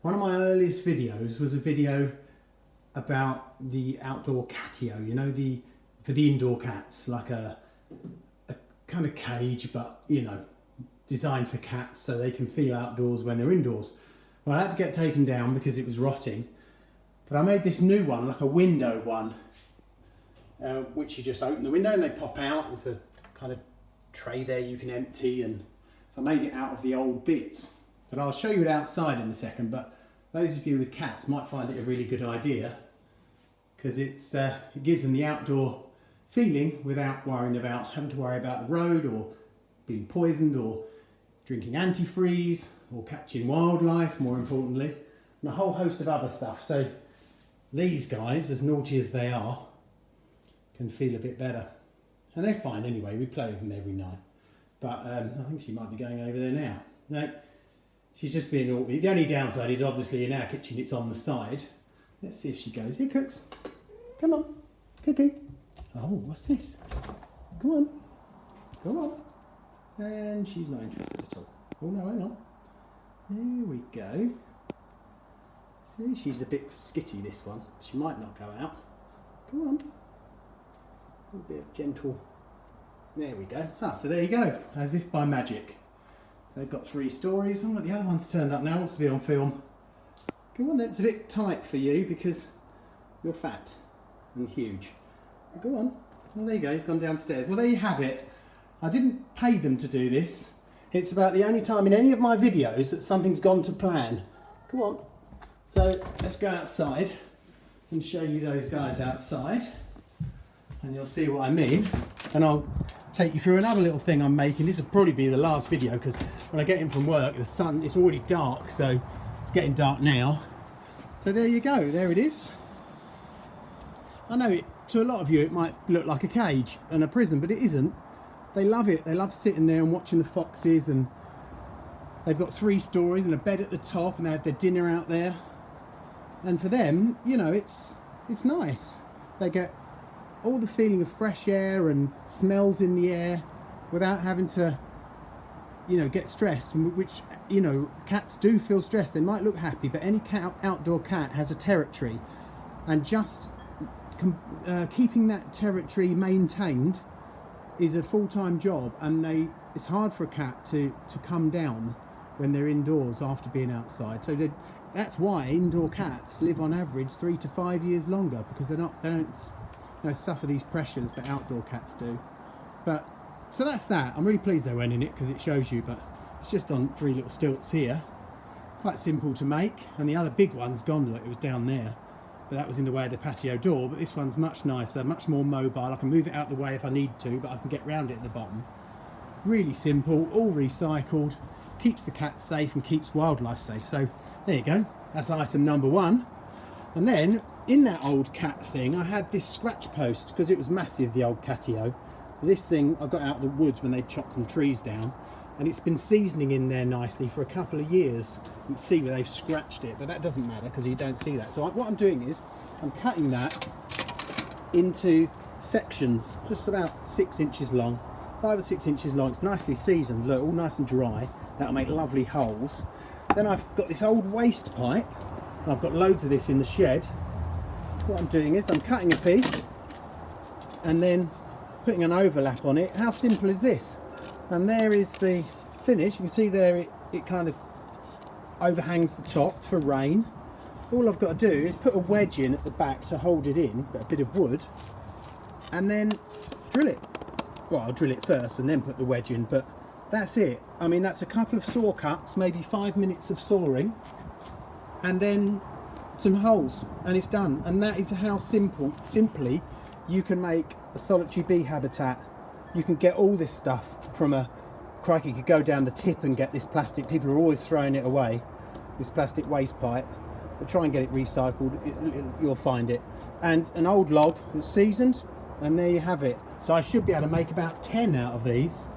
One of my earliest videos was a video about the outdoor catio, you know, for the indoor cats, like a kind of cage, but you know, designed for cats so they can feel outdoors when they're indoors. Well, I had to get taken down because it was rotting, but I made this new one, like a window one, which you just open the window and they pop out. There's a kind of tray there you can empty, and so I made it out of the old bits. But I'll show you it outside in a second, but those of you with cats might find it a really good idea because it gives them the outdoor feeling without having to worry about the road or being poisoned or drinking antifreeze or catching wildlife, more importantly, and a whole host of other stuff. So these guys, as naughty as they are, can feel a bit better. And they're fine anyway, we play with them every night. But I think she might be going over there now. No, she's just being naughty. The only downside is obviously in our kitchen it's on the side. Let's see if she goes. Here, Cooks. Come on. Cookie. Oh, what's this? Come on. Come on. And she's not interested at all. Oh no, hang on. There we go. See, she's a bit skitty, this one. She might not go out. Come on. A little bit of gentle. There we go. Ah, so there you go. As if by magic. So they've got 3 stories. Oh, the other one's turned up now. Wants to be on film. Come on then. It's a bit tight for you because you're fat and huge. Go on. Well, there you go. He's gone downstairs. Well, there you have it. I didn't pay them to do this. It's about the only time in any of my videos that something's gone to plan. Come on. So let's go outside and show you those guys outside. And you'll see what I mean. And I'll take you through another little thing I'm making. This will probably be the last video because when I get in from work, the sun, it's already dark, so it's getting dark now. So there you go, there it is. I know to a lot of you it might look like a cage and a prison, but it isn't. They love it. They love sitting there and watching the foxes, and they've got 3 stories and a bed at the top, and they have their dinner out there. And for them, you know, it's nice. They get all the feeling of fresh air and smells in the air without having to, you know, get stressed, which, you know, cats do feel stressed. They might look happy, but any outdoor cat has a territory, and just keeping that territory maintained is a full-time job, and it's hard for a cat to come down when they're indoors after being outside. So that's why indoor cats live on average 3 to 5 years longer, because they don't suffer these pressures that outdoor cats do. But so that's that. I'm really pleased they went in it because it shows you, but it's just on 3 little stilts here. Quite simple to make, and the other big one's gone. Look, it was down there, but that was in the way of the patio door. But this one's much nicer, much more mobile. I can move it out the way if I need to, but I can get round it at the bottom. Really simple, all recycled, keeps the cat safe and keeps wildlife safe. So there you go, that's item number 1. And then in that old cat thing, I had this scratch post because it was massive, the old catio. This thing I got out of the woods when they chopped some trees down, and it's been seasoning in there nicely for a couple of years. You can see where they've scratched it, but that doesn't matter because you don't see that. So what I'm doing is I'm cutting that into sections just about 6 inches long, 5 or 6 inches long. It's nicely seasoned, look, all nice and dry. That'll make lovely holes. Then I've got this old waste pipe, and I've got loads of this in the shed. What I'm doing is I'm cutting a piece and then putting an overlap on it. How simple is this? And there is the finish. You can see there it kind of overhangs the top for rain. All I've got to do is put a wedge in at the back to hold it in, but a bit of wood, and then drill it. Well, I'll drill it first and then put the wedge in, but that's it. I mean, that's a couple of saw cuts, maybe 5 minutes of sawing, and then some holes, and it's done. And that is how simply you can make a solitary bee habitat. You can get all this stuff from crikey, you could go down the tip and get this plastic. People are always throwing it away, this plastic waste pipe, but try and get it recycled. You'll find it. And an old log that's seasoned, and there you have it. So I should be able to make about 10 out of these,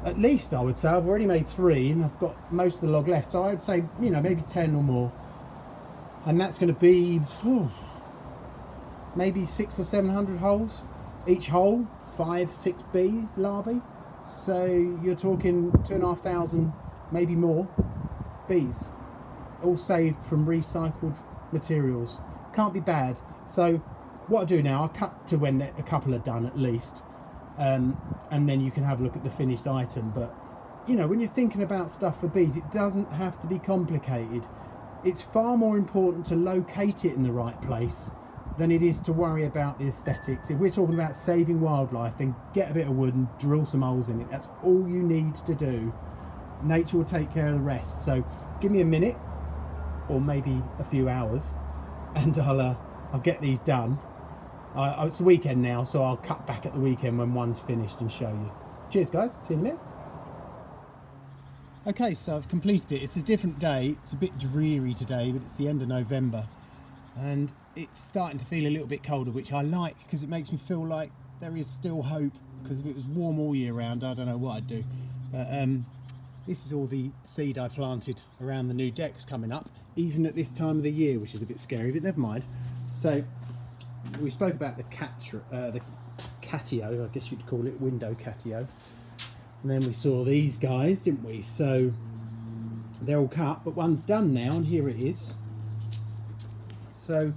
at least. I would say I've already made 3 and I've got most of the log left, so I would say, you know, maybe 10 or more. And that's going to be maybe 600 or 700 holes. Each hole 5-6 bee larvae, so you're talking 2,500, maybe more bees all saved from recycled materials. Can't be bad. So what I do now, I'll cut to when a couple are done at least, and then you can have a look at the finished item. But you know, when you're thinking about stuff for bees, it doesn't have to be complicated. It's far more important to locate it in the right place than it is to worry about the aesthetics. If we're talking about saving wildlife, then get a bit of wood and drill some holes in it. That's all you need to do. Nature will take care of the rest. So give me a minute, or maybe a few hours, and I'll get these done. It's the weekend now, so I'll cut back at the weekend when one's finished and show you. Cheers guys, see you in a minute. Okay, so I've completed it. It's a different day. It's a bit dreary today, but it's the end of November and it's starting to feel a little bit colder, which I like because it makes me feel like there is still hope, because if it was warm all year round, I don't know what I'd do. But this is all the seed I planted around the new decks coming up, even at this time of the year, which is a bit scary, but never mind. So we spoke about the catio, I guess you'd call it, window catio. And then we saw these guys, didn't we? So they're all cut, but one's done now, and here it is. So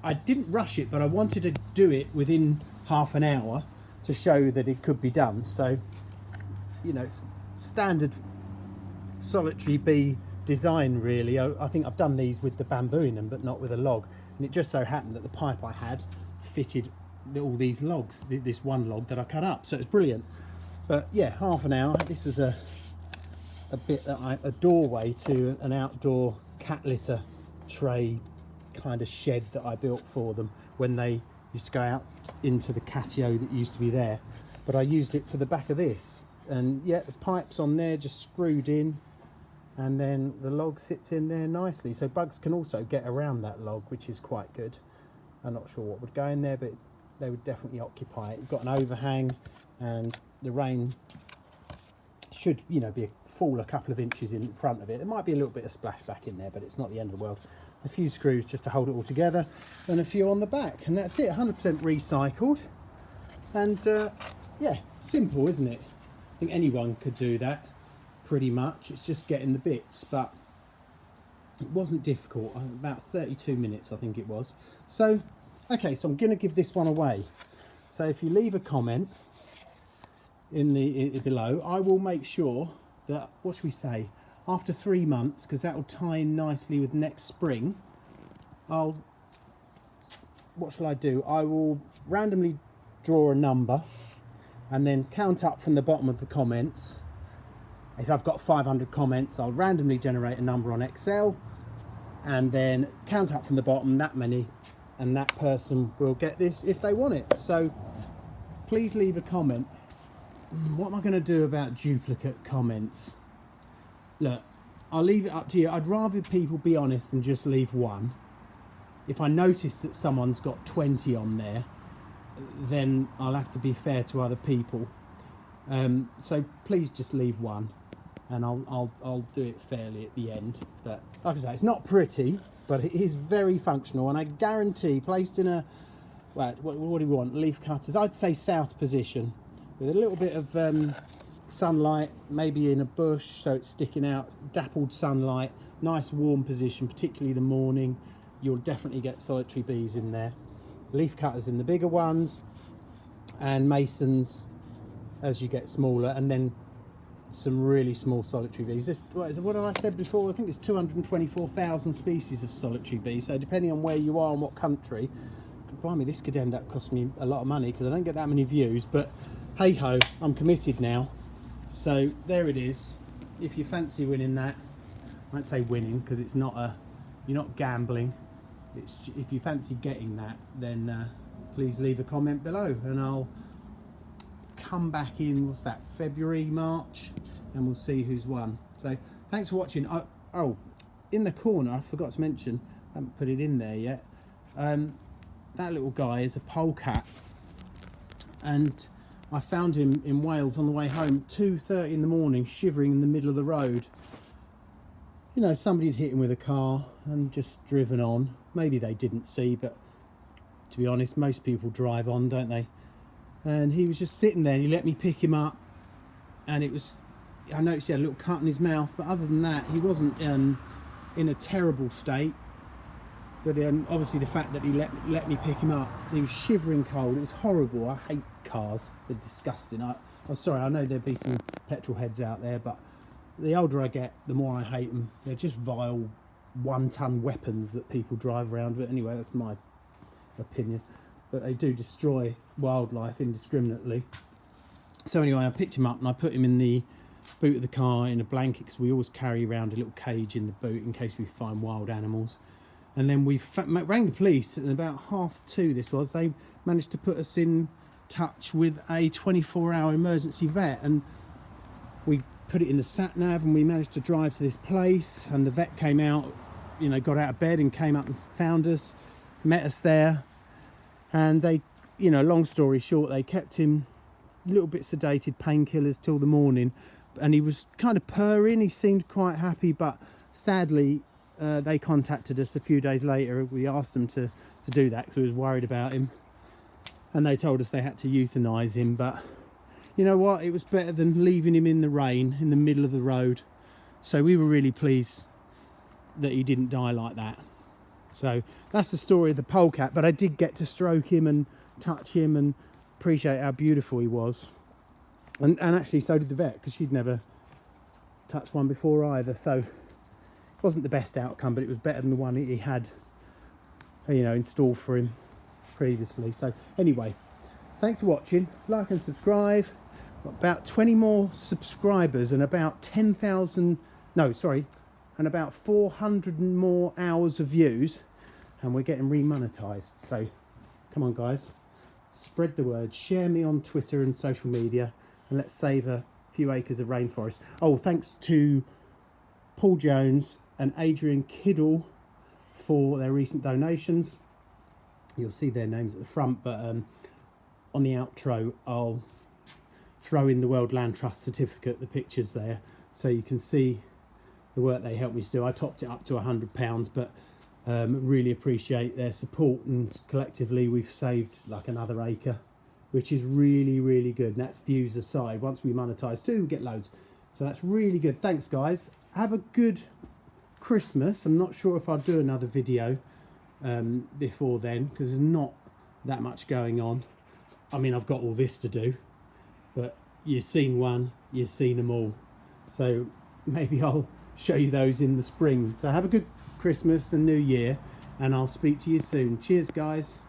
I didn't rush it, but I wanted to do it within half an hour to show that it could be done. So, you know, standard solitary bee design really. I think I've done these with the bamboo in them, but not with a log. And it just so happened that the pipe I had fitted all these logs, this one log that I cut up. So it's brilliant. But yeah, half an hour. This was a doorway to an outdoor cat litter tray kind of shed that I built for them when they used to go out into the catio that used to be there. But I used it for the back of this, and yeah, the pipe's on there just screwed in, and then the log sits in there nicely, so bugs can also get around that log, which is quite good. I'm not sure what would go in there, but they would definitely occupy it. You've got an overhang, and the rain should, you know, fall a couple of inches in front of it. There might be a little bit of splashback in there, but it's not the end of the world. A few screws just to hold it all together, and a few on the back, and that's it. 100% recycled, and yeah, simple, isn't it? I think anyone could do that pretty much. It's just getting the bits, but it wasn't difficult. About 32 minutes I think it was. So okay, so I'm going to give this one away. So if you leave a comment in the below, I will make sure that, what should we say, after 3 months, because that will tie in nicely with next spring, what shall I do? I will randomly draw a number and then count up from the bottom of the comments. If I've got 500 comments, I'll randomly generate a number on Excel and then count up from the bottom that many, and that person will get this if they want it. So please leave a comment. What am I going to do about duplicate comments? Look, I'll leave it up to you. I'd rather people be honest than just leave one. If I notice that someone's got 20 on there, then I'll have to be fair to other people. So please just leave one, and I'll do it fairly at the end. But like I say, it's not pretty, but it is very functional, and I guarantee, placed in a, what do we want? Leaf cutters. I'd say south position, with a little bit of sunlight, maybe in a bush so it's sticking out, dappled sunlight, nice warm position, particularly the morning. You'll definitely get solitary bees in there. Leaf cutters in the bigger ones, and masons as you get smaller, and then some really small solitary bees. What have I said before? I think it's 224,000 species of solitary bees, so depending on where you are and what country, blimey, this could end up costing me a lot of money because I don't get that many views, but hey ho, I'm committed now. So there it is. If you fancy winning that, I won't say winning because it's not you're not gambling. It's, if you fancy getting that, then please leave a comment below, and I'll come back in, what's that, February, March, and we'll see who's won. So thanks for watching. Oh, in the corner, I forgot to mention, I haven't put it in there yet, that little guy is a polecat, and I found him in Wales on the way home, 2:30 in the morning, shivering in the middle of the road. You know, somebody had hit him with a car and just driven on. Maybe they didn't see, but to be honest, most people drive on, don't they? And he was just sitting there, and he let me pick him up, and it was, I noticed he had a little cut in his mouth, but other than that, he wasn't in a terrible state. But obviously the fact that he let me pick him up, he was shivering cold. It was horrible. I hate cars. They're disgusting. I'm sorry, I know there'd be some petrol heads out there, but the older I get, the more I hate them. They're just vile, one-ton weapons that people drive around with. Anyway, that's my opinion. But they do destroy wildlife indiscriminately. So anyway, I picked him up and I put him in the boot of the car in a blanket, because we always carry around a little cage in the boot in case we find wild animals. And then we rang the police, and about 2:30 this was, they managed to put us in touch with a 24-hour emergency vet, and we put it in the sat nav and we managed to drive to this place, and the vet came out, you know, got out of bed and came up and found us, met us there, and they, you know, long story short, they kept him a little bit sedated, painkillers till the morning, and he was kind of purring. He seemed quite happy, but sadly they contacted us a few days later. We asked them to do that because we was worried about him, and they told us they had to euthanize him. But you know what, it was better than leaving him in the rain in the middle of the road. So we were really pleased that he didn't die like that. So that's the story of the polecat. But I did get to stroke him and touch him and appreciate how beautiful he was, and actually so did the vet, because she'd never touched one before either. So it wasn't the best outcome, but it was better than the one he had, you know, in store for him previously. So anyway, thanks for watching. Like and subscribe. Got about 20 more subscribers and about 10,000, no sorry, and about 400 more hours of views, and we're getting remonetized. So come on guys, spread the word, share me on Twitter and social media, and let's save a few acres of rainforest. Oh, thanks to Paul Jones and Adrian Kiddle for their recent donations. You'll see their names at the front, but on the outro I'll throw in the World Land Trust certificate, the pictures there, so you can see the work they helped me to do. I topped it up to £100, but really appreciate their support, and collectively we've saved like another acre, which is really, really good. And that's views aside. Once we monetize too, we get loads. So that's really good. Thanks guys. Have a good Christmas. I'm not sure if I'll do another video before then, because there's not that much going on. I mean, I've got all this to do, but you've seen one, you've seen them all. So maybe I'll show you those in the spring. So have a good Christmas and New Year, and I'll speak to you soon. Cheers guys.